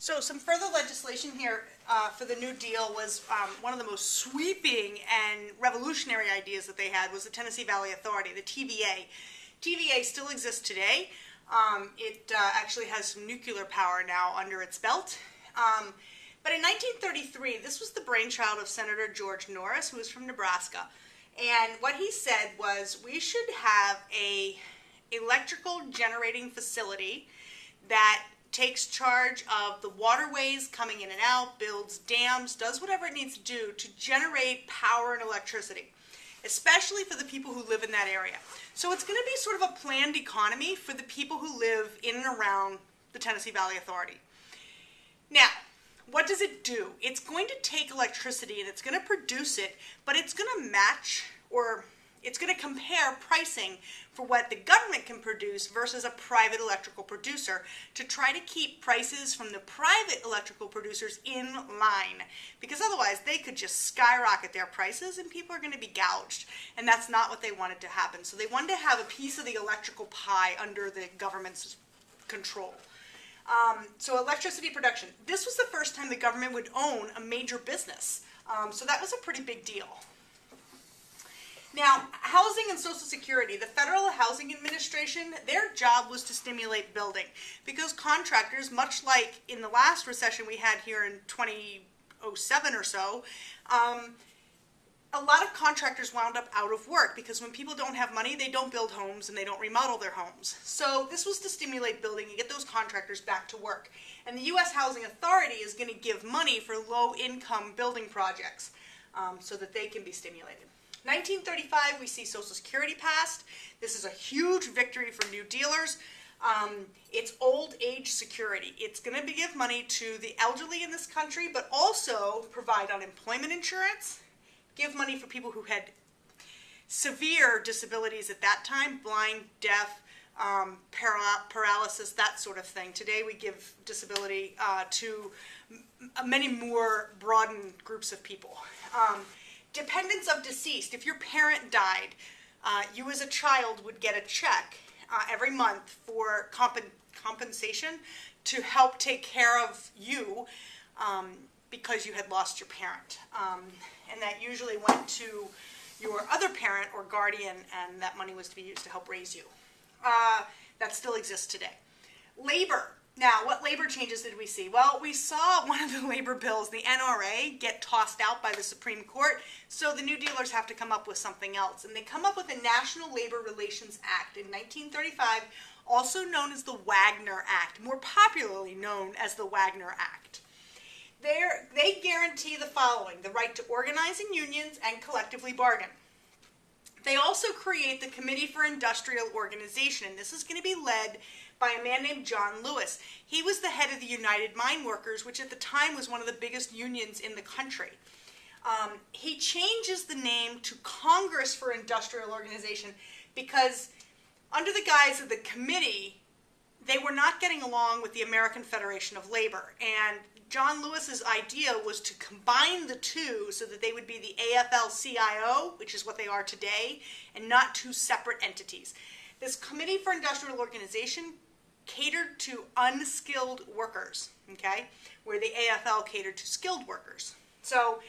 So some further legislation here for the New Deal was one of the most sweeping and revolutionary ideas that they had was the Tennessee Valley Authority, the TVA. TVA still exists today. It actually has some nuclear power now under its belt. But in 1933, this was the brainchild of Senator George Norris, who was from Nebraska. And what he said was, we should have a electrical generating facility that takes charge of the waterways coming in and out, builds dams, does whatever it needs to do to generate power and electricity, especially for the people who live in that area. So it's going to be sort of a planned economy for the people who live in and around the Tennessee Valley Authority. Now, what does it do? It's going to take electricity and it's going to produce it, but it's going to match, or it's going to compare pricing for what the government can produce versus a private electrical producer to try to keep prices from the private electrical producers in line, because otherwise they could just skyrocket their prices and people are going to be gouged, and that's not what they wanted to happen. So they wanted to have a piece of the electrical pie under the government's control. So electricity production. This was the first time the government would own a major business. So that was a pretty big deal. Now, housing and Social Security, the Federal Housing Administration, their job was to stimulate building because contractors, much like in the last recession we had here in 2007 or so, a lot of contractors wound up out of work because when people don't have money, they don't build homes and they don't remodel their homes. So this was to stimulate building and get those contractors back to work. And the U.S. Housing Authority is going to give money for low-income building projects so that they can be stimulated. 1935, we see Social Security passed. This is a huge victory for New Dealers. It's old age security. It's going to give money to the elderly in this country, but also provide unemployment insurance, give money for people who had severe disabilities at that time, blind, deaf, paralysis, that sort of thing. Today we give disability to many more broadened groups of people. Dependents of deceased. If your parent died, you as a child would get a check every month for compensation to help take care of you because you had lost your parent. And that usually went to your other parent or guardian, and that money was to be used to help raise you. That still exists today. Labor. Now, what labor changes did we see? Well, we saw one of the labor bills, the NRA, get tossed out by the Supreme Court, so the New Dealers have to come up with something else. And they come up with the National Labor Relations Act in 1935, also known as the Wagner Act, more popularly known as the Wagner Act. They guarantee the following: the right to organize in unions and collectively bargain. They also create the Committee for Industrial Organization, and this is going to be led by a man named John Lewis. He was the head of the United Mine Workers, which at the time was one of the biggest unions in the country. He changes the name to Congress for Industrial Organization because under the guise of the committee, they were not getting along with the American Federation of Labor. And John Lewis's idea was to combine the two so that they would be the AFL-CIO, which is what they are today, and not two separate entities. This Committee for Industrial Organization catered to unskilled workers, okay, where the AFL catered to skilled workers. So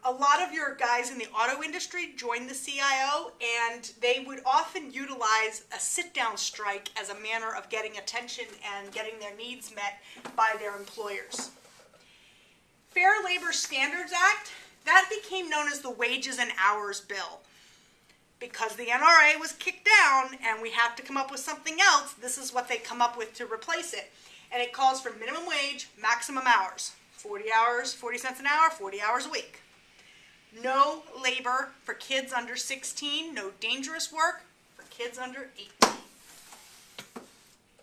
a lot of your guys in the auto industry joined the CIO, and they would often utilize a sit-down strike as a manner of getting attention and getting their needs met by their employers. Fair Labor Standards Act, that became known as the Wages and Hours Bill. Because the NRA was kicked down and we have to come up with something else, this is what they come up with to replace it. And it calls for minimum wage, maximum hours. 40 hours, 40 cents an hour, 40 hours a week. No labor for kids under 16, no dangerous work for kids under 18.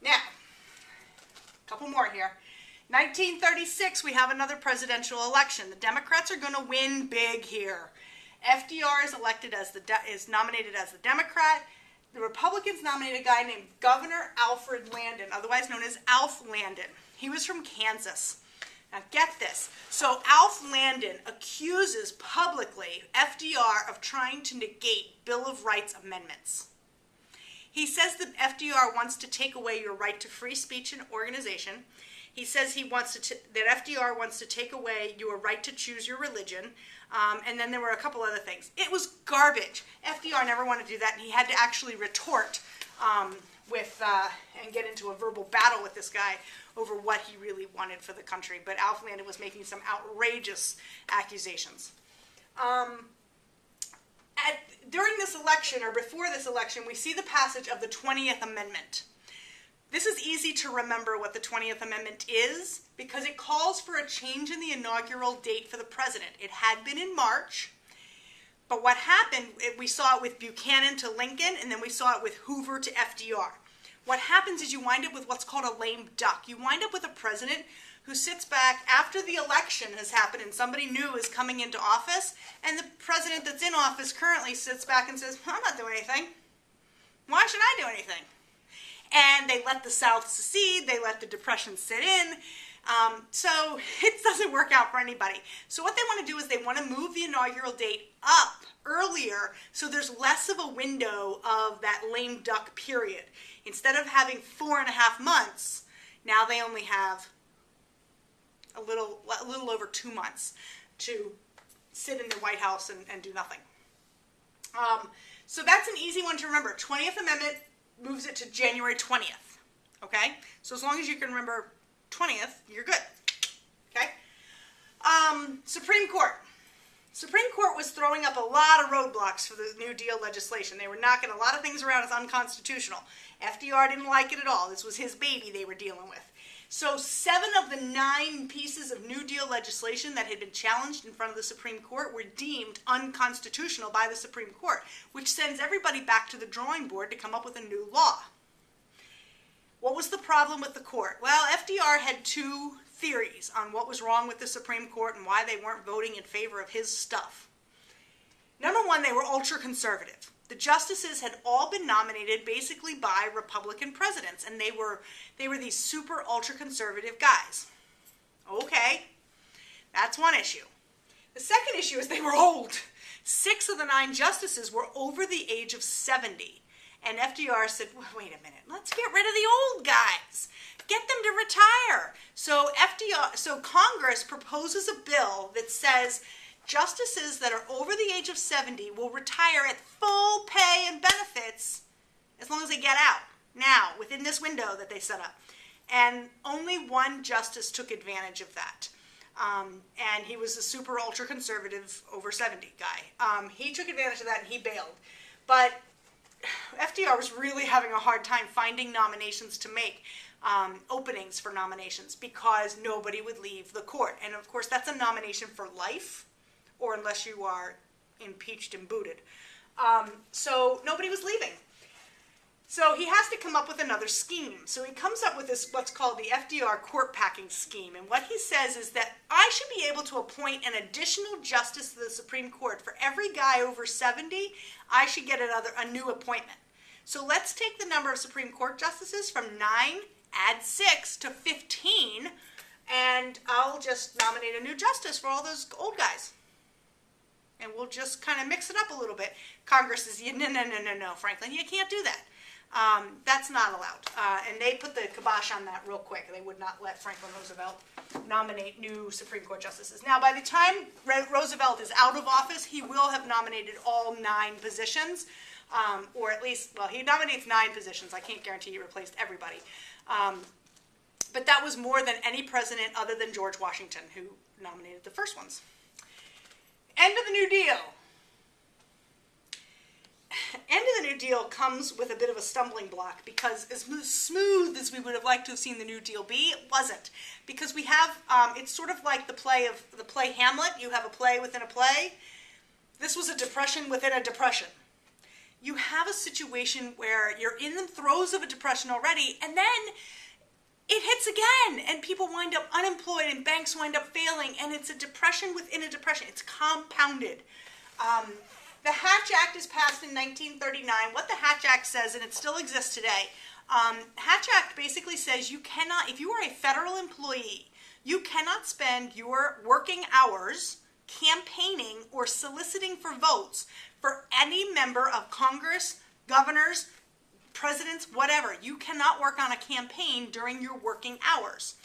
Now, a couple more here. 1936, we have another presidential election. The Democrats are going to win big here. FDR is nominated as the Democrat. The Republicans nominated a guy named Governor Alfred Landon, otherwise known as Alf Landon. He was from Kansas. Now get this. So Alf Landon accuses publicly FDR of trying to negate Bill of Rights amendments. He says that FDR wants to take away your right to free speech and organization. He says that FDR wants to take away your right to choose your religion. And then there were a couple other things. It was garbage. FDR never wanted to do that, and he had to actually retort and get into a verbal battle with this guy over what he really wanted for the country. But Alf Landon was making some outrageous accusations. During this election, or before this election, we see the passage of the 20th Amendment. This is easy to remember what the 20th Amendment is, because it calls for a change in the inaugural date for the president. It had been in March, but what happened, we saw it with Buchanan to Lincoln, and then we saw it with Hoover to FDR. What happens is you wind up with what's called a lame duck. You wind up with a president who sits back after the election has happened and somebody new is coming into office, and the president that's in office currently sits back and says, I'm not doing anything. Why should I do anything? And they let the South secede, they let the Depression sit in, so it doesn't work out for anybody. So what they want to do is they want to move the inaugural date up earlier so there's less of a window of that lame duck period. Instead of having 4.5 months, now they only have a little over 2 months to sit in the White House and do nothing. So that's an easy one to remember. 20th Amendment moves it to January 20th. Okay? So as long as you can remember 20th, you're good. Okay? Supreme Court. Supreme Court was throwing up a lot of roadblocks for the New Deal legislation. They were knocking a lot of things around as unconstitutional. FDR didn't like it at all. This was his baby they were dealing with. So 7 of the 9 pieces of New Deal legislation that had been challenged in front of the Supreme Court were deemed unconstitutional by the Supreme Court, which sends everybody back to the drawing board to come up with a new law. What was the problem with the court? Well, FDR had 2 theories on what was wrong with the Supreme Court and why they weren't voting in favor of his stuff. Number 1, they were ultra-conservative. The justices had all been nominated basically by Republican presidents, and they were these super ultra-conservative guys. Okay, that's one issue. The second issue is they were old. 6 of the 9 justices were over the age of 70. And FDR said, well, wait a minute, let's get rid of the old guys. Get them to retire. So Congress proposes a bill that says justices that are over the age of 70 will retire at full pay and benefits as long as they get out. Now, within this window that they set up. And only 1 justice took advantage of that. And he was a super ultra conservative over 70 guy. He took advantage of that and he bailed. But FDR was really having a hard time finding nominations to make, openings for nominations, because nobody would leave the court. And of course, that's a nomination for life, or unless you are impeached and booted. So nobody was leaving. So he has to come up with another scheme. So he comes up with this, what's called the FDR court packing scheme. And what he says is that I should be able to appoint an additional justice to the Supreme Court. For every guy over 70, I should get a new appointment. So let's take the number of Supreme Court justices from 9, add 6 to 15, and I'll just nominate a new justice for all those old guys. And we'll just kind of mix it up a little bit. Congress is, no, Franklin, you can't do that. That's not allowed. And they put the kibosh on that real quick. They would not let Franklin Roosevelt nominate new Supreme Court justices. Now, by the time Roosevelt is out of office, he will have nominated all 9 positions, or at least, well, he nominates 9 positions. I can't guarantee he replaced everybody. But that was more than any president other than George Washington, who nominated the first ones. End of the New Deal. End of the New Deal comes with a bit of a stumbling block, because as smooth as we would have liked to have seen the New Deal be, it wasn't. Because we have, it's sort of like the play Hamlet. You have a play within a play. This was a depression within a depression. You have a situation where you're in the throes of a depression already, and then it hits again, and people wind up unemployed, and banks wind up failing, and it's a depression within a depression. It's compounded. The Hatch Act is passed in 1939. What the Hatch Act says, and it still exists today, Hatch Act basically says you cannot, if you are a federal employee, you cannot spend your working hours campaigning or soliciting for votes for any member of Congress, governors, presidents, whatever. You cannot work on a campaign during your working hours.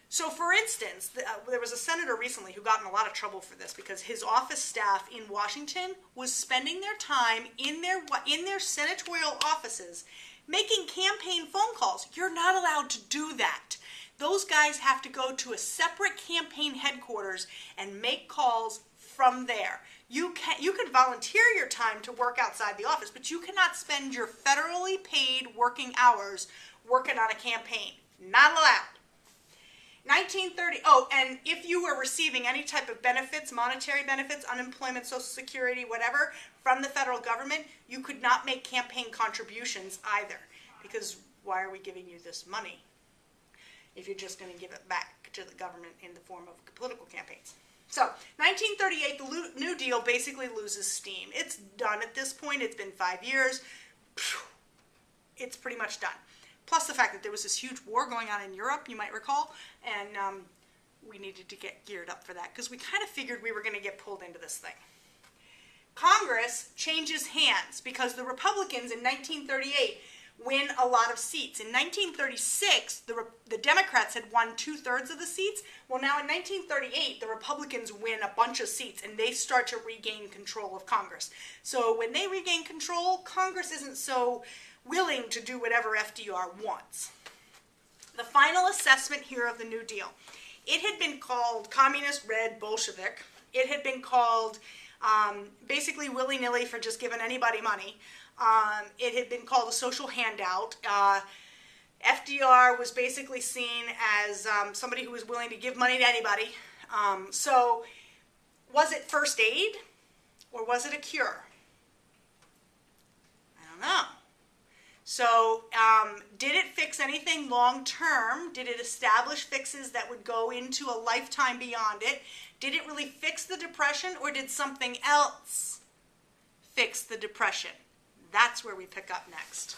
So, for instance, there was a senator recently who got in a lot of trouble for this because his office staff in Washington was spending their time in their senatorial offices making campaign phone calls. You're not allowed to do that. Those guys have to go to a separate campaign headquarters and make calls from there. You can volunteer your time to work outside the office, but you cannot spend your federally paid working hours working on a campaign. Not allowed. 1930, and if you were receiving any type of benefits, monetary benefits, unemployment, Social Security, whatever, from the federal government, you could not make campaign contributions either. Because why are we giving you this money if you're just going to give it back to the government in the form of political campaigns? So, 1938, the New Deal basically loses steam. It's done at this point. It's been 5 years. It's pretty much done. Plus the fact that there was this huge war going on in Europe, you might recall, and we needed to get geared up for that because we kind of figured we were going to get pulled into this thing. Congress changes hands because the Republicans in 1938 win a lot of seats. In 1936, the Democrats had won 2/3 of the seats. Well, now in 1938, the Republicans win a bunch of seats, and they start to regain control of Congress. So when they regain control, Congress isn't so willing to do whatever FDR wants. The final assessment here of the New Deal. It had been called Communist, Red, Bolshevik. It had been called basically willy-nilly for just giving anybody money. It had been called a social handout. FDR was basically seen as somebody who was willing to give money to anybody. So was it first aid or was it a cure? I don't know. So did it fix anything long term? Did it establish fixes that would go into a lifetime beyond it? Did it really fix the Depression, or did something else fix the Depression? That's where we pick up next.